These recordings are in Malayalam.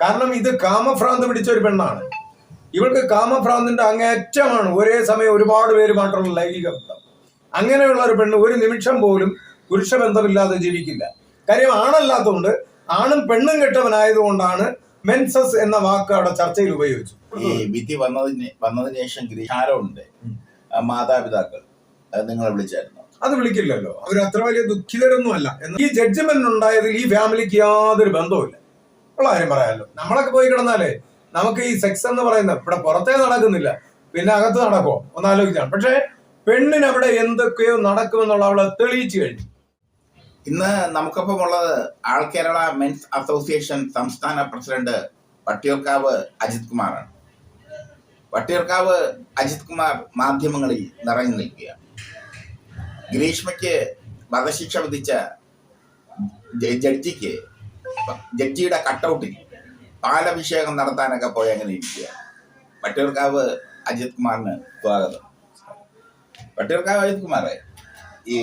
കാരണം ഇത് കാമഭ്രാന്ത് പിടിച്ച ഒരു പെണ്ണാണ്. ഇവൾക്ക് കാമഭ്രാന്തിന്റെ അങ്ങേറ്റമാണ്. ഒരേ സമയം ഒരുപാട് പേരുമായിട്ടുള്ള ലൈംഗിക ബന്ധം. അങ്ങനെയുള്ള ഒരു പെണ്ണ് ഒരു നിമിഷം പോലും പുരുഷബന്ധമില്ലാതെ ജീവിക്കില്ല. കാര്യം ആണല്ലാത്തതുകൊണ്ട്, ആണും പെണ്ണും കെട്ടവനായതുകൊണ്ടാണ് മെൻസസ് എന്ന വാക്ക് അവിടെ ചർച്ചയിൽ ഉപയോഗിച്ചു. ഈ വിധി വന്നതിന് ശേഷം ഗ്രീഷാരമുണ്ട് മാതാപിതാക്കൾ നിങ്ങളെ വിളിച്ചായിരുന്നു? അത് വിളിക്കില്ലല്ലോ, അവർ അത്ര വലിയ ദുഃഖിതരൊന്നും അല്ല. ഈ ജഡ്ജ്മെന്റ് ഉണ്ടായതിൽ ഈ ഫാമിലിക്ക് യാതൊരു ബന്ധവുമില്ല ഉള്ള കാര്യം പറയാമല്ലോ. നമ്മളൊക്കെ പോയി കിടന്നാലേ നമുക്ക് ഈ സെക്സ് എന്ന് പറയുന്നത് ഇവിടെ പുറത്തേ നടക്കുന്നില്ല, പിന്നെ അകത്ത് നടക്കുമോ ഒന്നാലോചിച്ചാണ്. പക്ഷെ പെണ്ണിന് അവിടെ എന്തൊക്കെയോ നടക്കുമെന്നുള്ള അവളെ തെളിയിച്ചു കഴിഞ്ഞു. ഇന്ന് നമുക്കൊപ്പം ഉള്ളത് ആൾ കേരള മെൻസ് അസോസിയേഷൻ സംസ്ഥാന പ്രസിഡന്റ് വട്ടിയൂർക്കാവ് അജിത് കുമാറാണ്. വട്ടിയൂർക്കാവ് അജിത് കുമാർ മാധ്യമങ്ങളിൽ നിറഞ്ഞു നിൽക്കുകയാണ്. ഗ്രീഷ്മയ്ക്ക് വധശിക്ഷ വിധിച്ച ജഡ്ജിയുടെ കട്ടൗട്ടിൽ പാലഭിഷേകം നടത്താനൊക്കെ പോയി അങ്ങനെ ഇരിക്കുകയാണ്. വട്ടിയൂർക്കാവ് അജിത് കുമാറിന് സ്വാഗതം. വട്ടിയൂർക്കാവ് അജിത് കുമാറെ, ഈ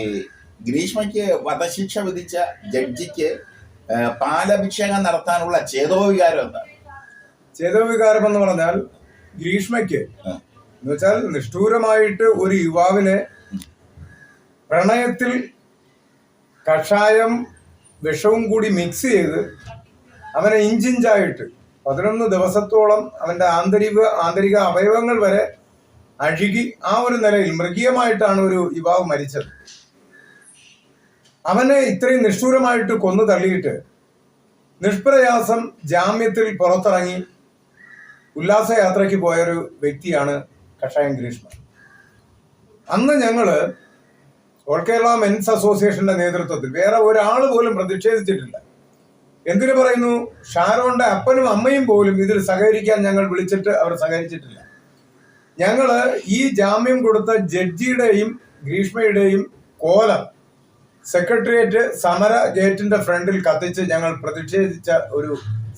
ഗ്രീഷ്മയ്ക്ക് വധശിക്ഷ വിധിച്ച ജഡ്ജിക്ക് പാലഭിഷേകം നടത്താനുള്ള ചേതോവികാരം എന്താണ്? ചേതോവികാരം എന്ന് പറഞ്ഞാൽ ഗ്രീഷ്മയ്ക്ക് എന്ന് വെച്ചാൽ നിഷ്ഠൂരമായിട്ട് ഒരു യുവാവിനെ പ്രണയത്തിൽ കഷായം വിഷവും കൂടി മിക്സ് ചെയ്ത് അവനെ ഇഞ്ചിഞ്ചായിട്ട് 11 ദിവസത്തോളം അവന്റെ ആന്തരിക അവയവങ്ങൾ വരെ അഴുകി ആ ഒരു നിലയിൽ മൃഗീയമായിട്ടാണ് ഒരു യുവാവ് മരിച്ചത്. അവനെ ഇത്രയും നിഷ്ഠൂരമായിട്ട് കൊന്നു തള്ളിയിട്ട് നിഷ്പ്രയാസം ജാമ്യത്തിൽ പുറത്തിറങ്ങി ഉല്ലാസയാത്രയ്ക്ക് പോയൊരു വ്യക്തിയാണ് കഷായം ഗ്രീഷ്മ. അന്ന് ഞങ്ങള് ഓൾ കേരള മെൻസ് അസോസിയേഷന്റെ നേതൃത്വത്തിൽ വേറെ ഒരാൾ പോലും പ്രതിഷേധിച്ചിട്ടില്ല. എന്തിനു പറയുന്നു, ഷാരോന്റെ അപ്പനും അമ്മയും പോലും ഇതിൽ സഹകരിക്കാൻ ഞങ്ങൾ വിളിച്ചിട്ട് അവർ സഹകരിച്ചിട്ടില്ല. ഞങ്ങള് ഈ ജാമ്യം കൊടുത്ത ജഡ്ജിയുടെയും ഗ്രീഷ്മയുടെയും കോലം സെക്രട്ടേറിയറ്റ് സമര ഗേറ്റിന്റെ ഫ്രണ്ടിൽ കത്തിച്ച് ഞങ്ങൾ പ്രതിഷേധിച്ച ഒരു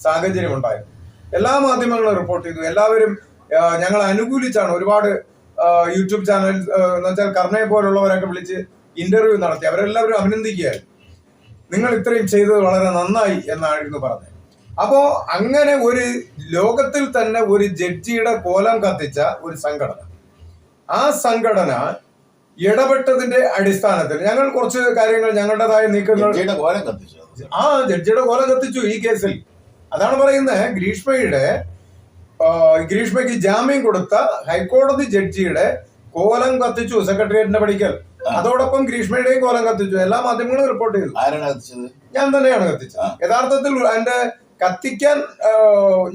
സാഹചര്യം ഉണ്ടായിരുന്നു. എല്ലാ മാധ്യമങ്ങളും റിപ്പോർട്ട് ചെയ്തു. എല്ലാവരും ഞങ്ങളെ അനുകൂലിച്ചാണ്. ഒരുപാട് യൂട്യൂബ് ചാനൽ എന്ന് വെച്ചാൽ കർണയെ പോലുള്ളവരൊക്കെ വിളിച്ച് ഇന്റർവ്യൂ നടത്തി. അവരെല്ലാവരും അഭിനന്ദിക്കുകയായിരുന്നു. നിങ്ങൾ ഇത്രയും ചെയ്തത് വളരെ നന്നായി എന്നായിരുന്നു പറഞ്ഞത്. അപ്പോ അങ്ങനെ ഒരു ലോകത്തിൽ തന്നെ ഒരു ജഡ്ജിയുടെ കോലം കത്തിച്ച ഒരു സംഘടന, ആ സംഘടന ഇടപെട്ടതിന്റെ അടിസ്ഥാനത്തിൽ ഞങ്ങൾ കുറച്ച് കാര്യങ്ങൾ ഞങ്ങളുടേതായ നീക്കങ്ങൾ ജഡ്ജിയുടെ കോലം കത്തിച്ചു ഈ കേസിൽ. അതാണ് പറയുന്നത്, ഗ്രീഷ്മയ്ക്ക് ജാമ്യം കൊടുത്ത ഹൈക്കോടതി ജഡ്ജിയുടെ കോലം കത്തിച്ചു സെക്രട്ടേറിയറ്റിന്റെ പടിക്കൽ. അതോടൊപ്പം ഗ്രീഷ്മയുടെയും കോലം കത്തിച്ചു. എല്ലാ മാധ്യമങ്ങളും റിപ്പോർട്ട് ചെയ്തു. ഞാൻ തന്നെയാണ് കത്തിച്ചത്. യഥാർത്ഥത്തിൽ അതിന്റെ കത്തിക്കാൻ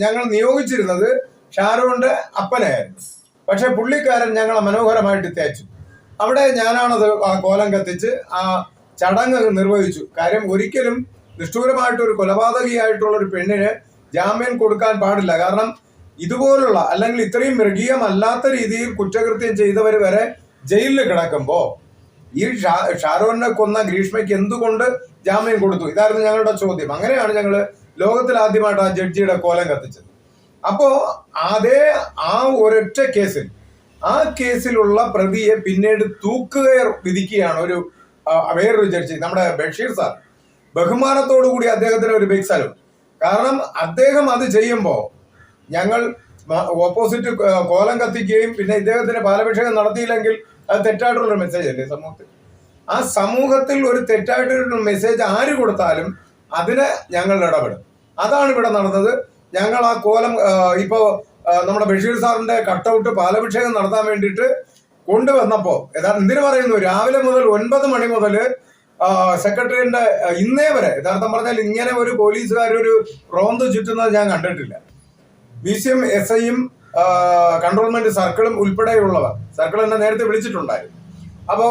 ഞങ്ങൾ നിയോഗിച്ചിരുന്നത് ഷാരോന്റെ അപ്പനായിരുന്നു. പക്ഷെ പുള്ളിക്കാരൻ ഞങ്ങളെ മനോഹരമായിട്ട് തേച്ചു. അവിടെ ഞാനാണത് ആ കോലം കത്തിച്ച് ആ ചടങ്ങ് നിർവഹിച്ചു. കാര്യം ഒരിക്കലും നിഷ്ഠൂരമായിട്ടൊരു കൊലപാതകിയായിട്ടുള്ള ഒരു പെണ്ണിന് ജാമ്യം കൊടുക്കാൻ പാടില്ല. കാരണം ഇതുപോലുള്ള അല്ലെങ്കിൽ ഇത്രയും മൃഗീയമല്ലാത്ത രീതിയിൽ കുറ്റകൃത്യം ചെയ്തവർ വരെ ജയിലിൽ കിടക്കുമ്പോ ഈ ഷാരോനെ കൊന്ന ഗ്രീഷ്മയ്ക്ക് എന്തുകൊണ്ട് ജാമ്യം കൊടുത്തു? ഇതായിരുന്നു ഞങ്ങളുടെ ചോദ്യം. അങ്ങനെയാണ് ഞങ്ങൾ ലോകത്തിൽ ആദ്യമായിട്ട് ആ ജഡ്ജിയുടെ കോലം കത്തിച്ചത്. അപ്പോ ആ ഒരൊറ്റ കേസിൽ ആ കേസിലുള്ള പ്രതിയെ പിന്നീട് തൂക്കുകയർ വിധിക്കുകയാണ് വേറൊരു ജഡ്ജി, നമ്മുടെ ബഷീർ സാർ. ബഹുമാനത്തോടുകൂടി അദ്ദേഹത്തിന് ഒരു ബിഗ് സല്യൂട്ട്. കാരണം അദ്ദേഹം അത് ചെയ്യുമ്പോൾ ഞങ്ങൾ ഓപ്പോസിറ്റ് കോലം കത്തിക്കുകയും പിന്നെ ഇദ്ദേഹത്തിന് പാലഭിഷേകം നടത്തിയില്ലെങ്കിൽ അത് തെറ്റായിട്ടുള്ളൊരു മെസ്സേജ് അല്ലേ സമൂഹത്തിൽ. ആ സമൂഹത്തിൽ ഒരു തെറ്റായിട്ടൊരു മെസ്സേജ് ആര് കൊടുത്താലും അതിന് ഞങ്ങൾ ഇടപെടും. അതാണ് ഇവിടെ നടന്നത്. ഞങ്ങൾ ആ കോലം ഇപ്പോ നമ്മുടെ ബഷീർ സാറിന്റെ കട്ടൗട്ട് പാലഭിഷേകം നടത്താൻ വേണ്ടിയിട്ട് കൊണ്ടുവന്നപ്പോ എന്തിനു പറയുന്നു, രാവിലെ മുതൽ 9 മണി മുതൽ സെക്രട്ടറിയുടെ ഇന്നേ വരെ യഥാർത്ഥം പറഞ്ഞാൽ ഇങ്ങനെ ഒരു പോലീസുകാരൊരു റോന്ത് ചുറ്റുന്നത് ഞാൻ കണ്ടിട്ടില്ല. BCM SIയും കൺട്രോൾമെന്റ് സർക്കിളും ഉൾപ്പെടെയുള്ളവർ, സർക്കിൾ എന്നെ നേരത്തെ വിളിച്ചിട്ടുണ്ടായിരുന്നു. അപ്പോ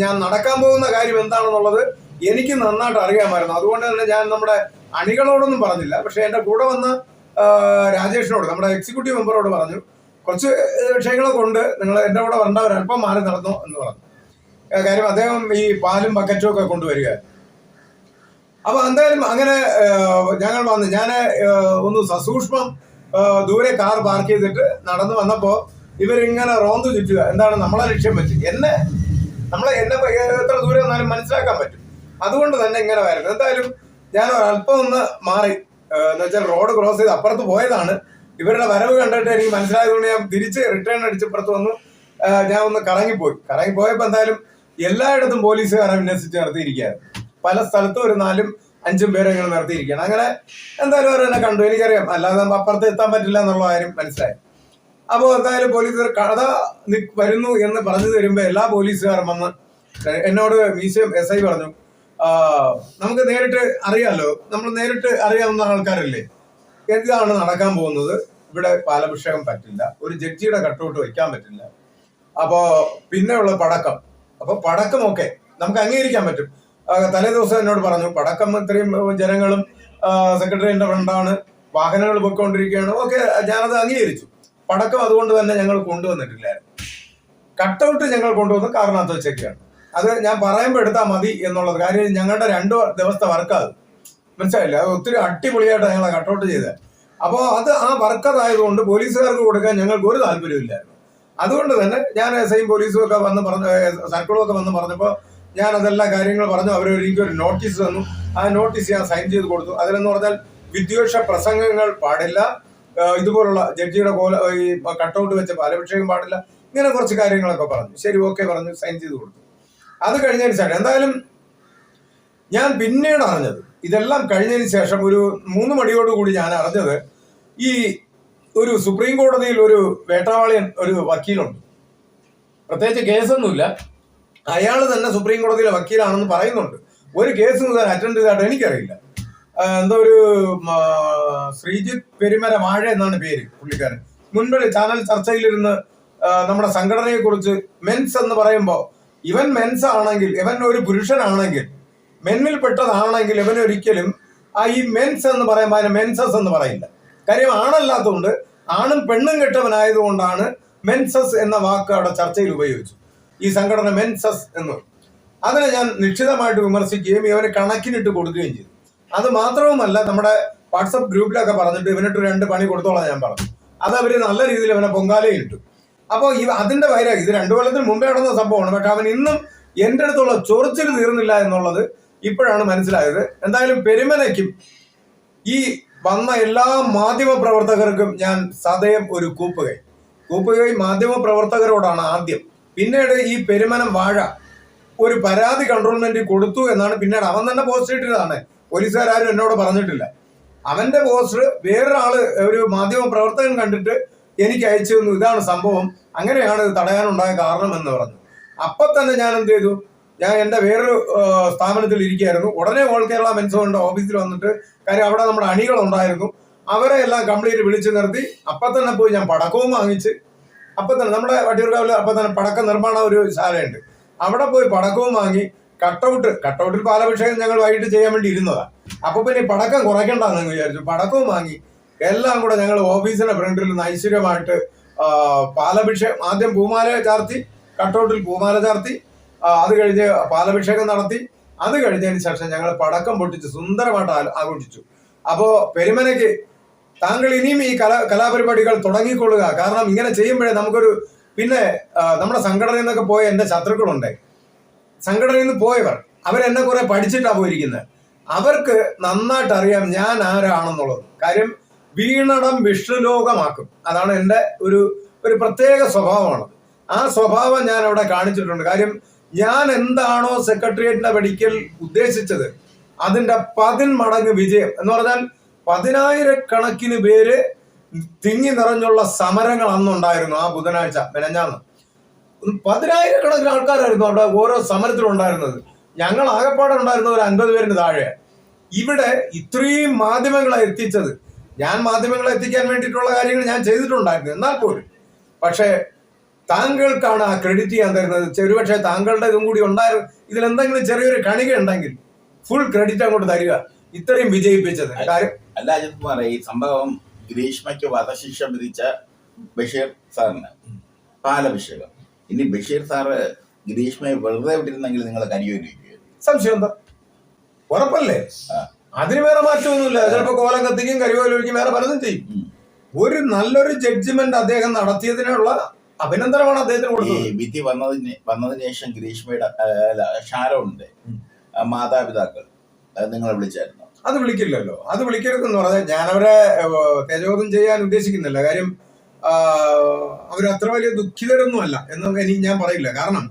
ഞാൻ നടക്കാൻ പോകുന്ന കാര്യം എന്താണെന്നുള്ളത് എനിക്ക് നന്നായിട്ട് അറിയാമായിരുന്നു. അതുകൊണ്ട് തന്നെ ഞാൻ നമ്മുടെ അണികളോടൊന്നും പറഞ്ഞില്ല. പക്ഷെ എന്റെ കൂടെ വന്ന രാജേഷിനോട്, നമ്മുടെ എക്സിക്യൂട്ടീവ് മെമ്പറോട് പറഞ്ഞു, കുറച്ച് വിഷയങ്ങളൊക്കെ ഉണ്ട്, നിങ്ങൾ എന്റെ കൂടെ വരേണ്ടവർ അല്പം മാറി നടന്നു എന്ന് പറഞ്ഞു. കാര്യം അദ്ദേഹം ഈ പാലും ബക്കറ്റും ഒക്കെ കൊണ്ടുവരിക. അപ്പൊ എന്തായാലും അങ്ങനെ ഞങ്ങൾ വന്ന് ഞാൻ ഒന്ന് സസൂക്ഷ്മം ദൂരെ കാർ പാർക്ക് ചെയ്തിട്ട് നടന്നു വന്നപ്പോ ഇവരിങ്ങനെ റോന്തു ചുറ്റുക. എന്താണ് നമ്മളെ ലക്ഷ്യം വെച്ച് എന്നെ എത്ര ദൂരെ വന്നാലും മനസ്സിലാക്കാൻ പറ്റും. അതുകൊണ്ട് തന്നെ ഇങ്ങനെ വരുന്നത്. എന്തായാലും ഞാൻ അല്പം ഒന്ന് മാറി എന്ന് വെച്ചാൽ റോഡ് ക്രോസ് ചെയ്ത് അപ്പുറത്ത് പോയതാണ്. ഇവരുടെ വരവ് കണ്ടിട്ട് എനിക്ക് മനസ്സിലായതുകൊണ്ട് ഞാൻ തിരിച്ച് റിട്ടേൺ അടിച്ചപ്പുറത്ത് വന്നു. ഞാൻ ഒന്ന് കറങ്ങിപ്പോയപ്പോ എന്തായാലും എല്ലായിടത്തും പോലീസുകാരെ വിന്യസിച്ച് നിർത്തിയിരിക്കുകയായിരുന്നു. പല സ്ഥലത്തും ഒരു 4-5 പേരെ ഇങ്ങനെ നിർത്തിയിരിക്കുകയാണ്. അങ്ങനെ എന്തായാലും അവർ എന്നെ കണ്ടു, എനിക്കറിയാം, അല്ലാതെ അപ്പുറത്ത് എത്താൻ പറ്റില്ല എന്നുള്ള കാര്യം മനസ്സിലായി. അപ്പോൾ എന്തായാലും പോലീസുകാർ കഥ വരുന്നു എന്ന് പറഞ്ഞു തരുമ്പോ എല്ലാ പോലീസുകാരും വന്ന് എന്നോട് മ്യൂസിയം SI പറഞ്ഞു, നമുക്ക് നേരിട്ട് അറിയാലോ, നമ്മൾ നേരിട്ട് അറിയാവുന്ന ആൾക്കാരല്ലേ, എന്താണ് നടക്കാൻ പോകുന്നത്, ഇവിടെ പാലഭിഷേകം പറ്റില്ല, ഒരു ജഡ്ജിയുടെ കട്ടൗട്ട് വെക്കാൻ പറ്റില്ല, അപ്പോ പിന്നെയുള്ള പടക്കം, അപ്പൊ പടക്കമൊക്കെ നമുക്ക് അംഗീകരിക്കാൻ പറ്റും. തലേ ദിവസം എന്നോട് പറഞ്ഞു, പടക്കം ഇത്രയും ജനങ്ങളും സെക്രട്ടറിയുടെ ഫ്രണ്ടാണ്, വാഹനങ്ങൾ പൊയ്ക്കൊണ്ടിരിക്കുകയാണ്, ഓക്കെ, ഞാനത് അംഗീകരിച്ചു. പടക്കം അതുകൊണ്ട് തന്നെ ഞങ്ങൾ കൊണ്ടുവന്നിട്ടില്ലായിരുന്നു. കട്ടൗട്ട് ഞങ്ങൾ കൊണ്ടുവന്ന് കാറിനകത്ത് വെച്ചൊക്കെയാണ്. അത് ഞാൻ പറയുമ്പോൾ എടുത്താൽ മതി എന്നുള്ളത്. കാര്യം ഞങ്ങളുടെ 2 ദിവസത്തെ വർക്കാത്, മനസ്സിലായില്ല, അത് ഒത്തിരി അടിപൊളിയായിട്ടാണ് ഞങ്ങൾ കട്ടൗട്ട് ചെയ്തത്. അപ്പോൾ അത് ആ വർക്കതായതുകൊണ്ട് പോലീസുകാർക്ക് കൊടുക്കാൻ ഞങ്ങൾക്ക് ഒരു താല്പര്യമില്ലായിരുന്നു. അതുകൊണ്ട് തന്നെ ഞാൻ SI പോലീസും ഒക്കെ വന്ന് സർക്കിളും ഒക്കെ വന്ന് പറഞ്ഞപ്പോൾ ഞാൻ അതെല്ലാ കാര്യങ്ങൾ പറഞ്ഞു. അവർ എനിക്കൊരു നോട്ടീസ് തന്നു. ആ നോട്ടീസ് ഞാൻ സൈൻ ചെയ്ത് കൊടുത്തു. അതിലെന്ന് പറഞ്ഞാൽ വിദ്വേഷ പ്രസംഗങ്ങൾ പാടില്ല, ഇതുപോലുള്ള ജഡ്ജിയുടെ ഈ കട്ടൗട്ട് വെച്ച പാലഭിഷേകം പാടില്ല, ഇങ്ങനെ കുറച്ച് കാര്യങ്ങളൊക്കെ പറഞ്ഞു. ശരി, ഓക്കെ പറഞ്ഞു, സൈൻ ചെയ്ത് കൊടുത്തു. അത് കഴിഞ്ഞതിന് ശേഷം എന്തായാലും ഞാൻ പിന്നീട് അറിഞ്ഞത്, ഇതെല്ലാം കഴിഞ്ഞതിന് ശേഷം ഒരു 3 മണിയോടുകൂടി ഞാൻ അറിഞ്ഞത്, ഈ ഒരു സുപ്രീം കോടതിയിൽ ഒരു വേട്ടവാളിയൻ ഒരു വക്കീലുണ്ട്. പ്രത്യേകിച്ച് കേസൊന്നുമില്ല, അയാൾ തന്നെ സുപ്രീം കോടതിയിലെ വക്കീലാണെന്ന് പറയുന്നുണ്ട്. ഒരു കേസ് മുതൽ അറ്റൻഡ് ചെയ്തായിട്ട് എനിക്കറിയില്ല. എന്തോ ഒരു ശ്രീജിത്ത് പെരുമര വാഴ എന്നാണ് പേര് പുള്ളിക്കാരൻ. മുൻപ് ചാനൽ ചർച്ചയിലിരുന്ന് നമ്മുടെ സംഘടനയെ കുറിച്ച് മെൻസ് എന്ന് പറയുമ്പോൾ, ഇവൻ മെൻസ് ആണെങ്കിൽ, ഇവൻ ഒരു പുരുഷനാണെങ്കിൽ, മെന്നിൽ പെട്ടതാണെങ്കിൽ ഇവൻ ഒരിക്കലും ഈ മെൻസ് എന്ന് പറയുമ്പോൾ അതിന് മെൻസസ് എന്ന് പറയില്ല. കാര്യം ആണല്ലാത്തതുകൊണ്ട്, ആണും പെണ്ണും കെട്ടവനായതുകൊണ്ടാണ് മെൻസസ് എന്ന വാക്ക് അവിടെ ചർച്ചയിൽ ഉപയോഗിച്ചു. ഈ സംഘടന മെൻസസ് എന്ന്, അതിനെ ഞാൻ നിശ്ചിതമായിട്ട് വിമർശിക്കുകയും ഇവന് കണക്കിനിട്ട് കൊടുക്കുകയും ചെയ്തു. അത് മാത്രവുമല്ല, നമ്മുടെ വാട്സപ്പ് ഗ്രൂപ്പിലൊക്കെ പറഞ്ഞിട്ട് ഇവനിട്ട് 2 പണി കൊടുത്തോളാം ഞാൻ പറഞ്ഞു. അത് അവര് നല്ല രീതിയിൽ അവനെ പൊങ്കാലയും ഇട്ടു. അപ്പോൾ അതിന്റെ വൈരാഗ്യം, ഇത് 2 കൊല്ലത്തിന് മുമ്പേ നടന്ന സംഭവമാണ്. പക്ഷെ അവൻ ഇന്നും എന്റെ അടുത്തുള്ള ചൊറിച്ചിൽ തീർന്നില്ല എന്നുള്ളത് ഇപ്പോഴാണ് മനസ്സിലായത്. എന്തായാലും പെരുമനയ്ക്കും ഈ വന്ന എല്ലാ മാധ്യമ പ്രവർത്തകർക്കും ഞാൻ സദയം ഒരു കൂപ്പുകൈ മാധ്യമ പ്രവർത്തകരോടാണ് ആദ്യം. പിന്നീട് ഈ പെരുമനം വാഴ ഒരു പരാതി കൺട്രോൾമെന്റിൽ കൊടുത്തു എന്നാണ് പിന്നീട് അവൻ തന്നെ പോസ്റ്റ് ഇട്ടതാണ്. പോലീസുകാരും എന്നോട് പറഞ്ഞിട്ടില്ല. അവന്റെ പോസ്റ്റർ വേറൊരാള്, ഒരു മാധ്യമ പ്രവർത്തകൻ കണ്ടിട്ട് എനിക്ക് അയച്ചു തന്നു, ഇതാണ് സംഭവം, അങ്ങനെയാണ് ഇത് തടയാനുണ്ടായ കാരണം എന്ന് പറഞ്ഞു. അപ്പൊ തന്നെ ഞാൻ എന്ത് ചെയ്തു, ഞാൻ എന്റെ വേറൊരു സ്ഥാപനത്തിൽ ഇരിക്കുകയായിരുന്നു. ഉടനെ ഓൾ കേരള മെൻസോന്റെ ഓഫീസിൽ വന്നിട്ട്, കാര്യം അവിടെ നമ്മുടെ അണികളുണ്ടായിരുന്നു, അവരെ എല്ലാം കംപ്ലീറ്റ് വിളിച്ചു നിർത്തി. അപ്പൊ തന്നെ പോയി ഞാൻ പടക്കവും വാങ്ങിച്ച്, അപ്പൊ തന്നെ നമ്മുടെ വട്ടിയൂർക്കാവില് അപ്പൊ തന്നെ പടക്ക നിർമ്മാണ ഒരു ശാലയുണ്ട്, അവിടെ പോയി പടക്കവും വാങ്ങി. കട്ടൗട്ടിൽ പാലഭിഷേകം ഞങ്ങൾ വൈകിട്ട് ചെയ്യാൻ വേണ്ടി ഇരുന്നതാ. അപ്പൊ പിന്നെ പടക്കം കുറയ്ക്കണ്ടെന്ന് വിചാരിച്ചു, പടക്കവും വാങ്ങി. എല്ലാം കൂടെ ഞങ്ങൾ ഓഫീസിന്റെ ഫ്രണ്ടിൽ നിന്ന് ഐശ്വര്യമായിട്ട് പാലഭിഷേകം, ആദ്യം പൂമാല ചാർത്തി, കട്ടൗട്ടിൽ പൂമാല ചാർത്തി, അത് കഴിഞ്ഞ് പാലഭിഷേകം നടത്തി. അത് കഴിഞ്ഞതിന് ശേഷം ഞങ്ങൾ പടക്കം പൊട്ടിച്ച് സുന്ദരമായിട്ട് ആഘോഷിച്ചു. അപ്പോ പെരുമനയ്ക്ക് താങ്കൾ ഇനിയും ഈ കലാപരിപാടികൾ തുടങ്ങിക്കൊള്ളുക. കാരണം ഇങ്ങനെ ചെയ്യുമ്പോഴേ നമുക്കൊരു, പിന്നെ നമ്മുടെ സംഘടനയിൽ നിന്നൊക്കെ പോയ എന്റെ ശത്രുക്കളുണ്ട്, സംഘടനയിൽ നിന്ന് പോയവർ, അവരെന്നെ കുറെ പഠിച്ചിട്ടാണ് പോയിരിക്കുന്നത്. അവർക്ക് നന്നായിട്ട് അറിയാം ഞാൻ ആരാണെന്നുള്ളത്. കാര്യം വീണടം വിഷ്ണുലോകമാക്കും, അതാണ് എൻ്റെ ഒരു പ്രത്യേക സ്വഭാവമാണ്. ആ സ്വഭാവം ഞാൻ അവിടെ കാണിച്ചിട്ടുണ്ട്. കാര്യം ഞാൻ എന്താണോ സെക്രട്ടേറിയറ്റിന്റെ പഠിക്കൽ ഉദ്ദേശിച്ചത് അതിന്റെ 10 മടങ്ങ് വിജയം എന്ന് പറഞ്ഞാൽ 10,000 പേര് തിങ്ങി നിറഞ്ഞുള്ള സമരങ്ങൾ അന്നുണ്ടായിരുന്നു. ആ ബുധനാഴ്ച മെനഞ്ഞാന്ന് 10,000 ആൾക്കാരായിരുന്നു അവിടെ ഓരോ സമരത്തിലുണ്ടായിരുന്നത്. ഞങ്ങൾ ആകെപ്പാടെ ഉണ്ടായിരുന്ന ഒരു 50 പേരിന് താഴെ. ഇവിടെ ഇത്രയും മാധ്യമങ്ങളെ എത്തിച്ചത്, ഞാൻ മാധ്യമങ്ങളെ എത്തിക്കാൻ വേണ്ടിയിട്ടുള്ള കാര്യങ്ങൾ ഞാൻ ചെയ്തിട്ടുണ്ടായിരുന്നു, എന്നാൽ പോലും. പക്ഷേ താങ്കൾക്കാണ് ആ ക്രെഡിറ്റ് ചെയ്യാൻ തരുന്നത്. ഒരുപക്ഷെ താങ്കളുടെ ഇതും കൂടി ഉണ്ടായിരുന്നു, ഇതിലെന്തെങ്കിലും ചെറിയൊരു കണിക ഉണ്ടെങ്കിൽ ഫുൾ ക്രെഡിറ്റ് അങ്ങോട്ട് തരിക, ഇത്രയും വിജയിപ്പിച്ചത്. കാര്യം അല്ല അജിത് കുമാർ, ഈ സംഭവം ഗ്രീഷ്മയ്ക്ക് വധശിക്ഷ വിധിച്ച ബഷീർ സാറിന് പാലഭിഷേകം, ഇനി ബഷീർ സാറ് ഗ്രീഷ്മയെ വെറുതെ വിട്ടിരുന്നെങ്കിൽ നിങ്ങൾ കരിയോലിക്കുക, സംശയം എന്താ? ഉറപ്പല്ലേ? അതിന് വേറെ മാറ്റമൊന്നുമില്ല. ചിലപ്പോ കോലം കത്തിക്കും, കരിയോലൊഴിക്കും, വേറെ പലതും ചെയ്യും. ഒരു നല്ലൊരു ജഡ്ജ്മെന്റ് അദ്ദേഹം നടത്തിയതിനുള്ള അഭിനന്ദനമാണ് അദ്ദേഹത്തിന് കൊടുത്തത്. വിധി വന്നതിന് ശേഷം ഗ്രീഷ്മയുടെ ഷാരോണിന്റെ മാതാപിതാക്കൾ നിങ്ങളെ വിളിച്ചായിരുന്നു? അത് വിളിക്കില്ലല്ലോ. അത് വിളിക്കരുതെന്ന് പറഞ്ഞാൽ ഞാനവരെ തേജോധം ചെയ്യാൻ ഉദ്ദേശിക്കുന്നില്ല. കാര്യം അവരത്ര വലിയ ദുഃഖിതരൊന്നുമല്ല എന്ന് ഞാൻ പറയില്ല. കാരണം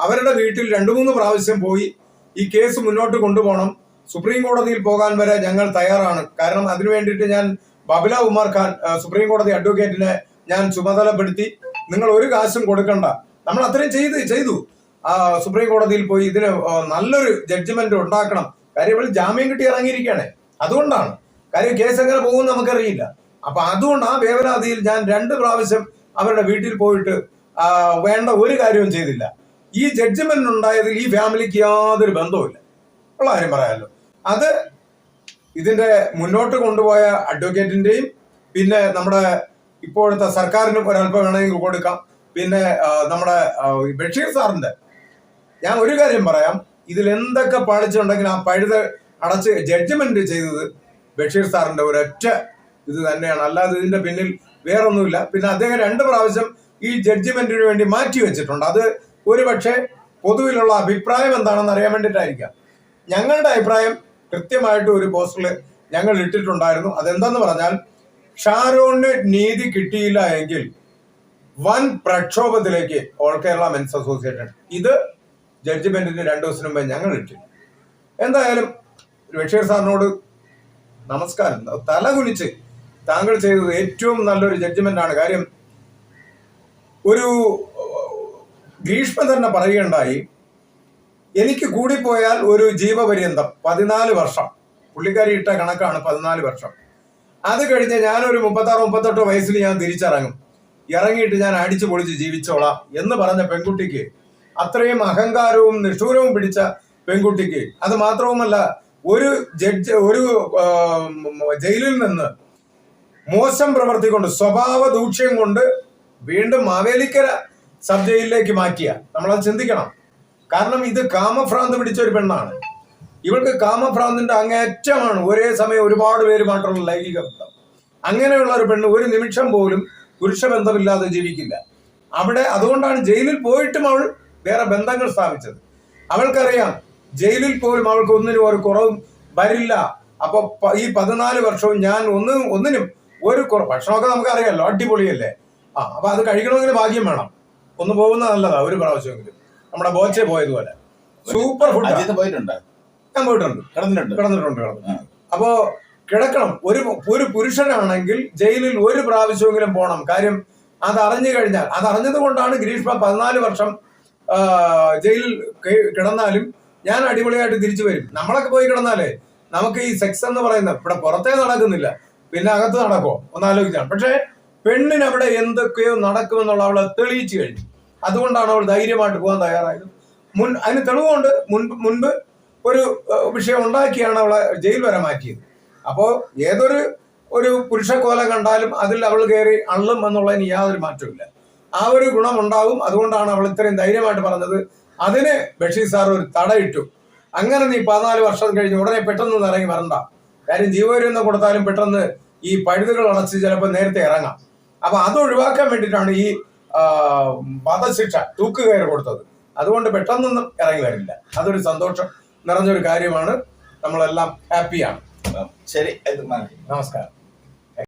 അവരുടെ വീട്ടിൽ 2-3 പ്രാവശ്യം പോയി ഈ കേസ് മുന്നോട്ട് കൊണ്ടുപോകണം, സുപ്രീം കോടതിയിൽ പോകാൻ വരെ ഞങ്ങൾ തയ്യാറാണ്. കാരണം അതിനു വേണ്ടിയിട്ട് ഞാൻ ബബില ഉമർ ഖാൻ സുപ്രീം കോടതി അഡ്വക്കേറ്റിനെ ഞാൻ ചുമതലപ്പെടുത്തി, നിങ്ങൾ ഒരു കാശും കൊടുക്കണ്ട, നമ്മൾ അത്രയും ചെയ്തു സുപ്രീം കോടതിയിൽ പോയി ഇതിന് നല്ലൊരു ജഡ്ജ്മെന്റ് ഉണ്ടാക്കണം. കാര്യം ഇവൾ ജാമ്യം കിട്ടി ഇറങ്ങിയിരിക്കുകയാണ്. അതുകൊണ്ടാണ്. കാര്യം കേസ് എങ്ങനെ പോകുമെന്ന് നമുക്കറിയില്ല. അപ്പൊ അതുകൊണ്ട് ആ വേവലാതിയിൽ ഞാൻ 2 പ്രാവശ്യം അവരുടെ വീട്ടിൽ പോയിട്ട് വേണ്ട ഒരു കാര്യവും ചെയ്തില്ല. ഈ ജഡ്ജ്മെന്റ് ഉണ്ടായതിൽ ഈ ഫാമിലിക്ക് യാതൊരു ബന്ധവുമില്ല ഉള്ള കാര്യം പറയാമല്ലോ. അത് ഇതിന്റെ മുന്നോട്ട് കൊണ്ടുപോയ അഡ്വക്കേറ്റിന്റെയും പിന്നെ നമ്മുടെ ഇപ്പോഴത്തെ സർക്കാരിനും ഒരല്പം വേണമെങ്കിൽ കൊടുക്കാം. പിന്നെ നമ്മുടെ ബഷീർ സാറിന്റെ, ഞാൻ ഒരു കാര്യം പറയാം, ഇതിൽ എന്തൊക്കെ പാളിച്ചുണ്ടെങ്കിൽ ആ പഴുത് അടച്ച് ജഡ്ജ്മെന്റ് ചെയ്തത് ബഷീർ സാറിന്റെ ഒരൊറ്റ ഇത് തന്നെയാണ്. അല്ലാതെ ഇതിന്റെ പിന്നിൽ വേറൊന്നുമില്ല. പിന്നെ അദ്ദേഹം 2 പ്രാവശ്യം ഈ ജഡ്ജ്മെന്റിന് വേണ്ടി മാറ്റി വെച്ചിട്ടുണ്ട്. അത് ഒരുപക്ഷെ പൊതുവിലുള്ള അഭിപ്രായം എന്താണെന്ന് അറിയാൻ വേണ്ടിയിട്ടായിരിക്കാം. ഞങ്ങളുടെ അഭിപ്രായം കൃത്യമായിട്ട് ഒരു പോസ്റ്ററിൽ ഞങ്ങൾ ഇട്ടിട്ടുണ്ടായിരുന്നു. അതെന്തെന്ന് പറഞ്ഞാൽ, ഷാരോണിന് നീതി കിട്ടിയില്ല എങ്കിൽ വൻ പ്രക്ഷോഭത്തിലേക്ക് ഓൾ കേരള മെൻസ് അസോസിയേഷൻ, ഇത് ജഡ്ജ്മെന്റിന് 2 ദിവസം മുമ്പ് ഞങ്ങൾ ഇട്ടു. എന്തായാലും ബഷീർ സാറിനോട് നമസ്കാരം. തല കുനിച്ച് താങ്കൾ ചെയ്തത് ഏറ്റവും നല്ലൊരു ജഡ്ജ്മെന്റ് ആണ്. കാര്യം ഒരു ഗ്രീഷ്മ തന്നെ പറയുകയുണ്ടായി, എനിക്ക് കൂടിപ്പോയാൽ ഒരു ജീവപര്യന്തം 14 വർഷം, പുള്ളിക്കാരി ഇട്ട കണക്കാണ് 14 വർഷം. അത് കഴിഞ്ഞ് ഞാനൊരു 36-38 വയസ്സിൽ ഞാൻ തിരിച്ചിറങ്ങും, ഇറങ്ങിയിട്ട് ഞാൻ അടിച്ചു പൊളിച്ച് ജീവിച്ചോളാം എന്ന് പറഞ്ഞ പെൺകുട്ടിക്ക്, അത്രയും അഹങ്കാരവും നിഷ്ഠൂരവും പിടിച്ച പെൺകുട്ടിക്ക്, അത് മാത്രവുമല്ല ഒരു ജയിലിൽ നിന്ന് മോശം പ്രവൃത്തി കൊണ്ട്, സ്വഭാവ ദൂഷ്യം കൊണ്ട് വീണ്ടും മാവേലിക്കര സബ് ജയിലിലേക്ക് മാറ്റിയ, നമ്മളത് ചിന്തിക്കണം. കാരണം ഇത് കാമഭ്രാന്ത് പിടിച്ച ഒരു പെണ്ണാണ്. ഇവൾക്ക് കാമഭ്രാന്തിന്റെ അങ്ങേറ്റമാണ്. ഒരേ സമയം ഒരുപാട് പേരുമായിട്ടുള്ള ലൈംഗിക ബന്ധം. അങ്ങനെയുള്ള ഒരു പെണ്ണ് ഒരു നിമിഷം പോലും പുരുഷ ബന്ധമില്ലാതെ ജീവിക്കില്ല. അവിടെ അതുകൊണ്ടാണ് ജയിലിൽ പോയിട്ടും അവൾ വേറെ ബന്ധങ്ങൾ സ്ഥാപിച്ചത്. അവൾക്കറിയാം ജയിലിൽ പോലും അവൾക്ക് ഒന്നിനും ഒരു കുറവും വരില്ല. അപ്പൊ ഈ 14 വർഷവും ഞാൻ ഒന്നിനും ഒരു കുറവ്, ഭക്ഷണമൊക്കെ നമുക്ക് അറിയാമല്ലോ, അടിപൊളിയല്ലേ. അപ്പൊ അത് കഴിക്കണമെങ്കിൽ ഭാഗ്യം വേണം. ഒന്ന് പോകുന്നത് നല്ലതാ, ഒരു പ്രാവശ്യമെങ്കിലും. നമ്മുടെ ബോച്ചെ പോയതുപോലെ സൂപ്പർ ഫുഡ്. ഞാൻ പോയിട്ടുണ്ട്, കിടന്നിട്ടുണ്ട്. അപ്പോ കിടക്കണം. ഒരു പുരുഷനാണെങ്കിൽ ജയിലിൽ ഒരു പ്രാവശ്യമെങ്കിലും പോകണം. കാര്യം അത് അറിഞ്ഞു കഴിഞ്ഞാൽ, അത് അറിഞ്ഞത് കൊണ്ടാണ് ഗ്രീഷ്മ 14 വർഷം ജയിലിൽ കിടന്നാലും ഞാൻ അടിപൊളിയായിട്ട് തിരിച്ചു വരും. നമ്മളൊക്കെ പോയി കിടന്നാലേ നമുക്ക് ഈ സെക്സ് എന്ന് പറയുന്ന ഇവിടെ പുറത്തേ നടക്കുന്നില്ല, പിന്നെ അകത്ത് നടക്കുമോ ഒന്നാലോചിച്ചാണ്. പക്ഷെ പെണ്ണിന് അവിടെ എന്തൊക്കെയോ നടക്കുമെന്നുള്ള അവളെ തെളിയിച്ചു കഴിഞ്ഞു. അതുകൊണ്ടാണ് അവൾ ധൈര്യമായിട്ട് പോകാൻ തയ്യാറായത്. അതിന് തെളിവുകൊണ്ട് മുൻപ് ഒരു വിഷയം ഉണ്ടാക്കിയാണ് അവളെ ജയിൽ വരെ മാറ്റിയത്. അപ്പോൾ ഒരു പുരുഷക്കോലം കണ്ടാലും അതിൽ അവൾ കയറി അള്ളും എന്നുള്ളതിന് യാതൊരു മാറ്റമില്ല. ആ ഒരു ഗുണം ഉണ്ടാവും. അതുകൊണ്ടാണ് അവൾ ഇത്രയും ധൈര്യമായിട്ട് പറഞ്ഞത്. അതിന് ബഷീർ സാർ ഒരു തടയിട്ടു. അങ്ങനെ നീ 14 വർഷം കഴിഞ്ഞ് ഉടനെ പെട്ടെന്ന് ഇറങ്ങി വരണ്ട. കാര്യം ജീവപര്യന്തം കൊടുത്താലും പെട്ടെന്ന് ഈ പഴുതുകൾ അടച്ച് ചിലപ്പോൾ നേരത്തെ ഇറങ്ങാം. അപ്പൊ അത് ഒഴിവാക്കാൻ വേണ്ടിയിട്ടാണ് ഈ വധശിക്ഷ, തൂക്കുകയറ് കൊടുത്തത്. അതുകൊണ്ട് പെട്ടെന്നൊന്നും ഇറങ്ങി വരില്ല. അതൊരു സന്തോഷം നിറഞ്ഞൊരു കാര്യമാണ്. നമ്മളെല്ലാം ഹാപ്പിയാണ്. ശരി, നമസ്കാരം.